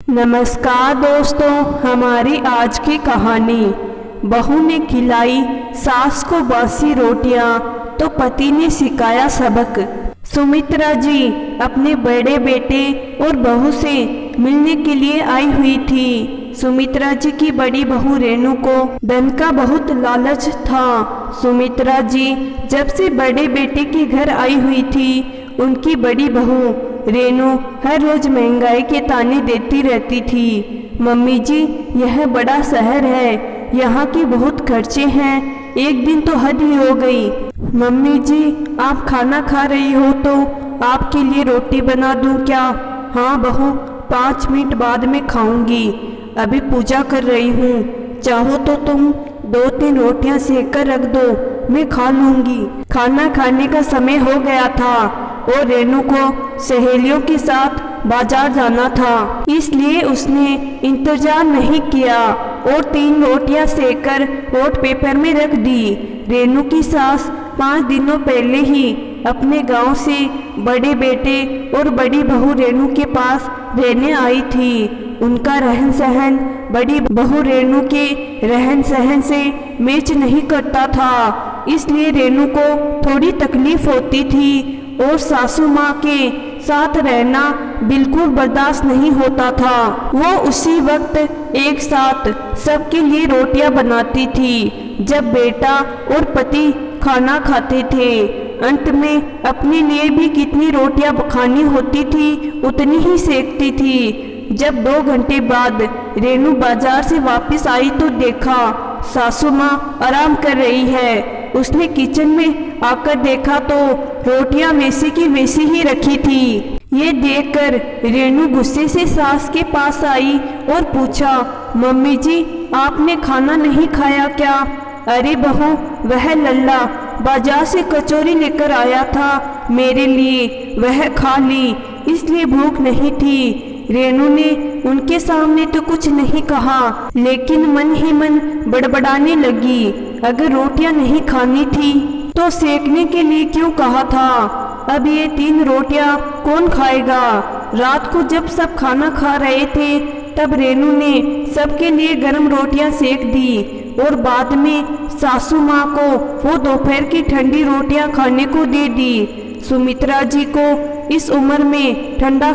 नमस्कार दोस्तों, हमारी आज की कहानी। बहू ने खिलाई सास को बासी रोटियां तो पति ने सिखाया सबक। सुमित्रा जी अपने बड़े बेटे और बहू से मिलने के लिए आई हुई थी। सुमित्रा जी की बड़ी बहू रेणु को धन का बहुत लालच था। सुमित्रा जी जब से बड़े बेटे के घर आई हुई थी, उनकी बड़ी बहू रेणु हर रोज महंगाई के ताने देती रहती थी। मम्मी जी, यह बड़ा शहर है, यहाँ की बहुत खर्चे हैं, एक दिन तो हद ही हो गई। मम्मी जी, आप खाना खा रही हो तो आपके लिए रोटी बना दूं क्या? हाँ बहू, 5 मिनट बाद में खाऊंगी, अभी पूजा कर रही हूँ। चाहो तो तुम 2-3 रोटियां सेक कर रख दो, मैं खा लूंगी। खाना खाने का समय हो गया था और रेणु को सहेलियों के साथ बाजार जाना था, इसलिए उसने इंतजार नहीं किया और 3 रोटियां सेककर हॉट पेपर में रख दी। रेणु की सास 5 दिनों पहले ही अपने गांव से बड़े बेटे और बड़ी बहू रेणु के पास रहने आई थी। उनका रहन सहन बड़ी बहू रेणु के रहन सहन से मैच नहीं करता था, इसलिए रेणु को थोड़ी तकलीफ होती थी और सासू माँ के साथ रहना बिल्कुल बर्दाश्त नहीं होता था। वो उसी वक्त एक साथ सबके लिए रोटियां बनाती थी जब बेटा और पति खाना खाते थे। अंत में अपने लिए भी कितनी रोटियां खानी होती थी उतनी ही सेकती थी। जब 2 घंटे बाद रेणु बाजार से वापस आई तो देखा सासू माँ आराम कर रही है। उसने किचन में आकर देखा तो रोटियां वैसी की वैसी ही रखी थी। ये देखकर रेणु गुस्से से सास के पास आई और पूछा, मम्मी जी, आपने खाना नहीं खाया क्या? अरे बहू, वह लल्ला बाजार से कचौरी लेकर आया था मेरे लिए, वह खा ली, इसलिए भूख नहीं थी। रेणु ने उनके सामने तो कुछ नहीं कहा, लेकिन मन ही मन बड़बड़ाने लगी। अगर रोटियां नहीं खानी थी तो सेकने के लिए क्यों कहा था? अब ये 3 रोटियां कौन खाएगा? रात को जब सब खाना खा रहे थे तब रेणु ने सबके लिए गर्म रोटियां सेक दी और बाद में सासू माँ को वो दोपहर की ठंडी रोटियां खाने को दे दी। सुमित्रा जी को इस उम्र में ठंडा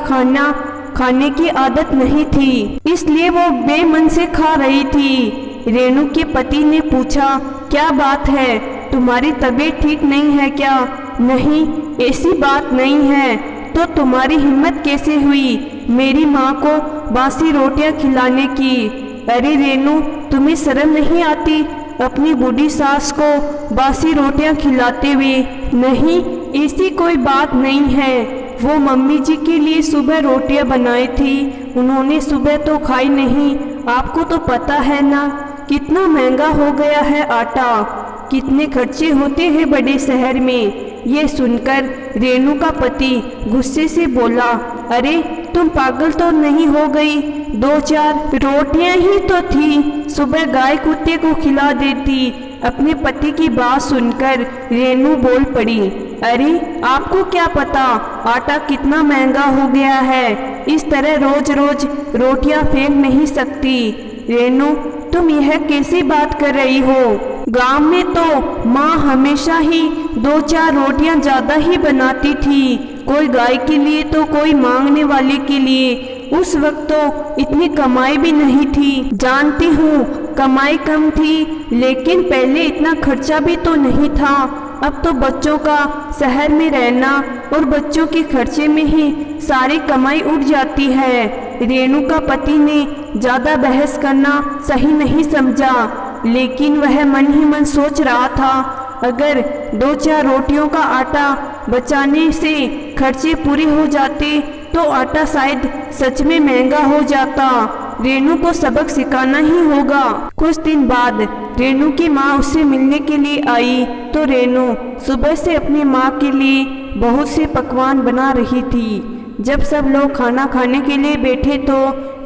खाने की आदत नहीं थी, इसलिए वो बेमन से खा रही थी। रेणु के पति ने पूछा, क्या बात है, तुम्हारी तबीयत ठीक नहीं है क्या? नहीं, ऐसी बात नहीं है, तो तुम्हारी हिम्मत कैसे हुई मेरी माँ को बासी रोटियां खिलाने की? अरे रेणु, तुम्हें शर्म नहीं आती अपनी बूढ़ी सास को बासी रोटियां खिलाते हुए? नहीं, ऐसी कोई बात नहीं है, वो मम्मी जी के लिए सुबह रोटियां बनाई थी, उन्होंने सुबह तो खाई नहीं। आपको तो पता है ना कितना महंगा हो गया है आटा, कितने खर्चे होते हैं बड़े शहर में। ये सुनकर रेणु का पति गुस्से से बोला, अरे तुम पागल तो नहीं हो गई? 2-4 रोटियां ही तो थी, सुबह गाय कुत्ते को खिला देती। अपने पति की बात सुनकर रेणु बोल पड़ी, अरे आपको क्या पता आटा कितना महंगा हो गया है, इस तरह रोज रोज रोटियां फेंक नहीं सकती। रेणु, तुम यह कैसी बात कर रही हो? गांव में तो माँ हमेशा ही 2-4 रोटियां ज्यादा ही बनाती थी, कोई गाय के लिए तो कोई मांगने वाले के लिए। उस वक्त तो इतनी कमाई भी नहीं थी, जानती हूँ कमाई कम थी, लेकिन पहले इतना खर्चा भी तो नहीं था। अब तो बच्चों का शहर में रहना और बच्चों के खर्चे में ही सारी कमाई उठ जाती है। रेणु का पति ने ज़्यादा बहस करना सही नहीं समझा, लेकिन वह मन ही मन सोच रहा था, अगर 2-4 रोटियों का आटा बचाने से खर्चे पूरे हो जाते तो आटा शायद सच में महंगा हो जाता। रेणु को सबक सिखाना ही होगा। कुछ दिन बाद रेणु की माँ उससे मिलने के लिए आई तो रेणु सुबह से अपनी माँ के लिए बहुत से पकवान बना रही थी। जब सब लोग खाना खाने के लिए बैठे तो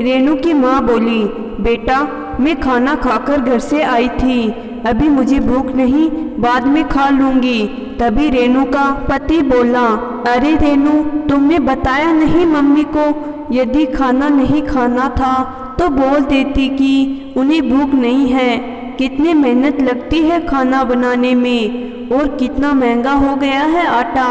रेणु की माँ बोली, बेटा, मैं खाना खाकर घर से आई थी, अभी मुझे भूख नहीं, बाद में खा लूंगी। तभी रेणु का पति बोला, अरे रेनू, तुमने बताया नहीं मम्मी को? यदि खाना नहीं खाना था तो बोल देती कि उन्हें भूख नहीं है। कितनी मेहनत लगती है खाना बनाने में और कितना महंगा हो गया है आटा।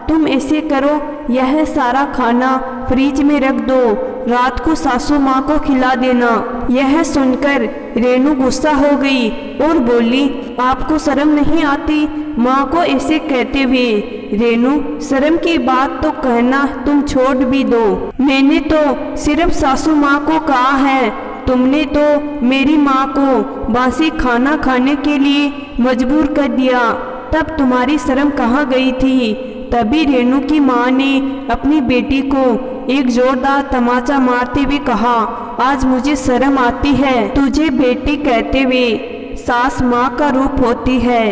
तुम ऐसे करो, यह सारा खाना फ्रिज में रख दो, रात को सासू माँ को खिला देना। यह सुनकर रेनू गुस्सा हो गई और बोली, आपको शर्म नहीं आती माँ को ऐसे कहते हुए? रेनू, शर्म की बात तो कहना तुम छोड़ भी दो। मैंने तो सिर्फ सासू माँ को कहा है, तुमने तो मेरी माँ को बासी खाना खाने के लिए मजबूर कर दिया। तब तुम्हारी शर्म कहाँ गई थी? तभी रेनू की माँ ने अपनी बेटी को एक जोरदार तमाचा मारते हुए कहा, आज मुझे शर्म आती है तुझे बेटी कहते हुए। सास माँ का रूप होती है।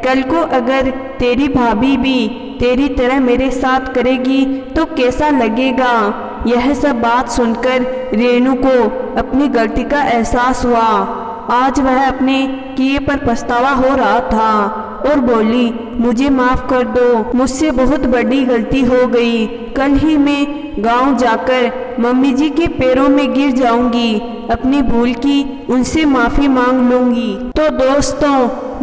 कल को अगर तेरी भाभी भी तेरी तरह मेरे साथ करेगी तो कैसा लगेगा? यह सब बात सुनकर रेनू को अपनी गलती का एहसास हुआ। आज वह अपने किए पर पछतावा हो रहा था और बोली, मुझे माफ़ कर दो, मुझसे बहुत बड़ी गलती हो गई। कल ही मैं गांव जाकर मम्मी जी के पैरों में गिर जाऊंगी, अपनी भूल की उनसे माफ़ी मांग लूंगी। तो दोस्तों,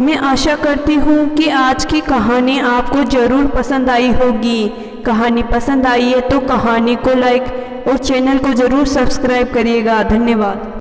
मैं आशा करती हूँ कि आज की कहानी आपको ज़रूर पसंद आई होगी। कहानी पसंद आई है तो कहानी को लाइक और चैनल को ज़रूर सब्सक्राइब करिएगा। धन्यवाद।